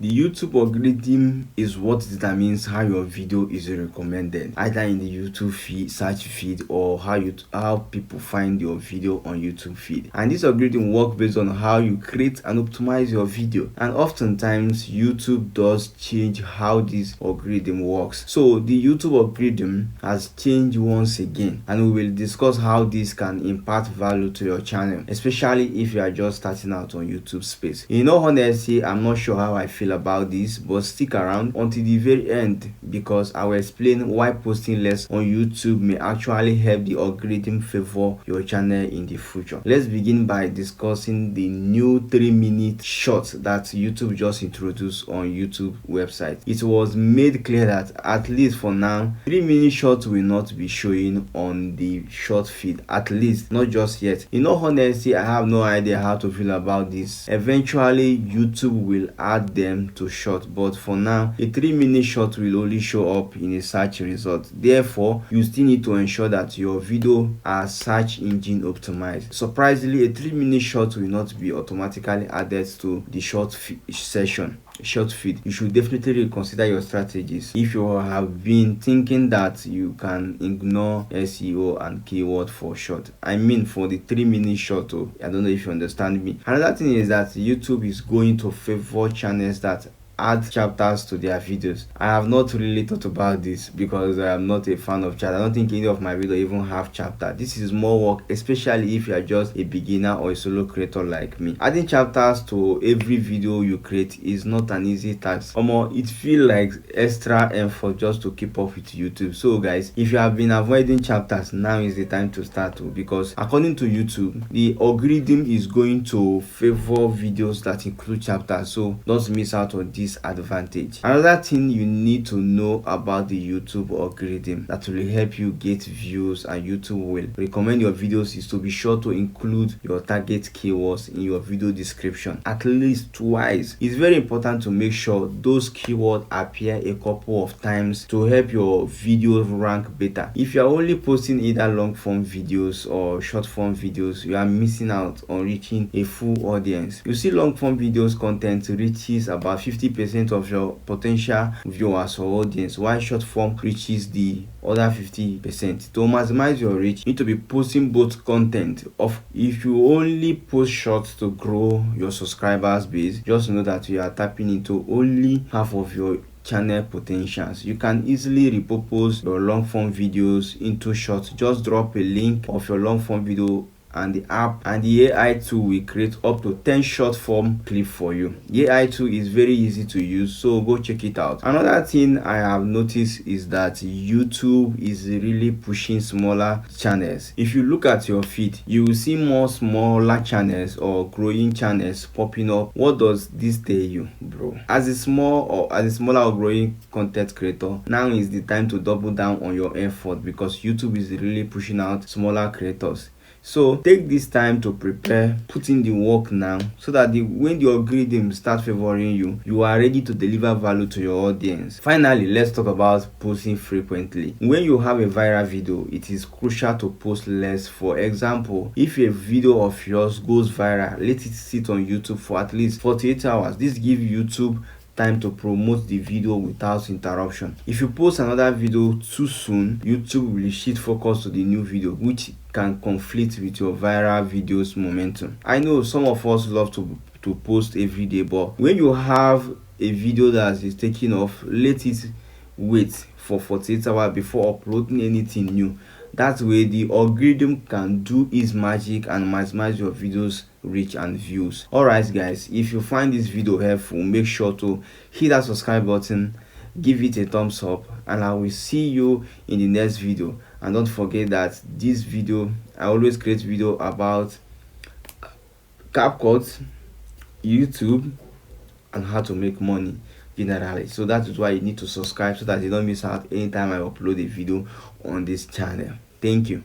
The YouTube algorithm is what determines how your video is recommended, either in the YouTube feed, search feed, or how people find your video on YouTube feed. And this algorithm works based on how you create and optimize your video. And oftentimes YouTube does change how this algorithm works. So the YouTube algorithm has changed once again, and we will discuss how this can impart value to your channel, especially if you are just starting out on YouTube space. In all honesty, I'm not sure how I feel about this, but stick around until the very end because I will explain why posting less on YouTube may actually help the algorithm favor your channel in the future. Let's begin by discussing the new 3-minute short that YouTube just introduced on YouTube website. It was made clear that at least for now, 3-minute shorts will not be showing on the short feed, at least not just yet. In all honesty, I have no idea how to feel about this. Eventually YouTube will add them to short, but for now a 3-minute short will only show up in a search result. Therefore, you still need to ensure that your video are search engine optimized. Surprisingly, a 3-minute short will not be automatically added to the short feed. You should definitely reconsider your strategies if you have been thinking that you can ignore SEO and keyword for short. I mean for the 3-minute short. I don't know if you understand me. Another thing is that YouTube is going to favor channels that add chapters to their videos. I have not really thought about this because I am not a fan of chapters. I don't think any of my videos even have chapter. This is more work, especially if you are just a beginner or a solo creator like me. Adding chapters to every video you create is not an easy task. It feels like extra effort just to keep up with YouTube. So guys, if you have been avoiding chapters, now is the time to start because according to YouTube, the algorithm is going to favor videos that include chapters. So don't miss out on this advantage. Another thing you need to know about the YouTube algorithm that will help you get views and YouTube will recommend your videos is to be sure to include your target keywords in your video description at least twice. It's very important to make sure those keywords appear a couple of times to help your videos rank better. If you are only posting either long form videos or short form videos, you are missing out on reaching a full audience. You see, long form videos content reaches about 50% of your potential viewers or audience, while short form reaches the other 50%. To maximize your reach, you need to be posting both content. If you only post shorts to grow your subscribers base, just know that you are tapping into only half of your channel potentials. You can easily repurpose your long form videos into shorts. Just drop a link of your long form video and the app, and the AI tool will create up to 10 short form clip for you. The AI tool is very easy to use, so go check it out. Another thing I have noticed is that YouTube is really pushing smaller channels. If you look at your feed, you will see more smaller channels or growing channels popping up. What does this tell you, bro? As a smaller or growing content creator, now is the time to double down on your effort because YouTube is really pushing out smaller creators. So take this time to prepare, put in the work now, so that when the algorithm starts favoring you, you are ready to deliver value to your audience. Finally, let's talk about posting frequently. When you have a viral video, it is crucial to post less. For example, if a video of yours goes viral, let it sit on YouTube for at least 48 hours. This gives YouTube time to promote the video without interruption. If you post another video too soon, YouTube will shift focus to the new video, which can conflict with your viral video's momentum. I know some of us love to post every day, but when you have a video that is taking off, let it wait for 48 hours before uploading anything new. That way the algorithm can do its magic and maximize your videos reach and views. Alright guys, if you find this video helpful, make sure to hit that subscribe button, give it a thumbs up, and I will see you in the next video. And don't forget that this video, I always create video about CapCut, YouTube, and how to make money generally. So that is why you need to subscribe so that you don't miss out anytime I upload a video on this channel. Thank you.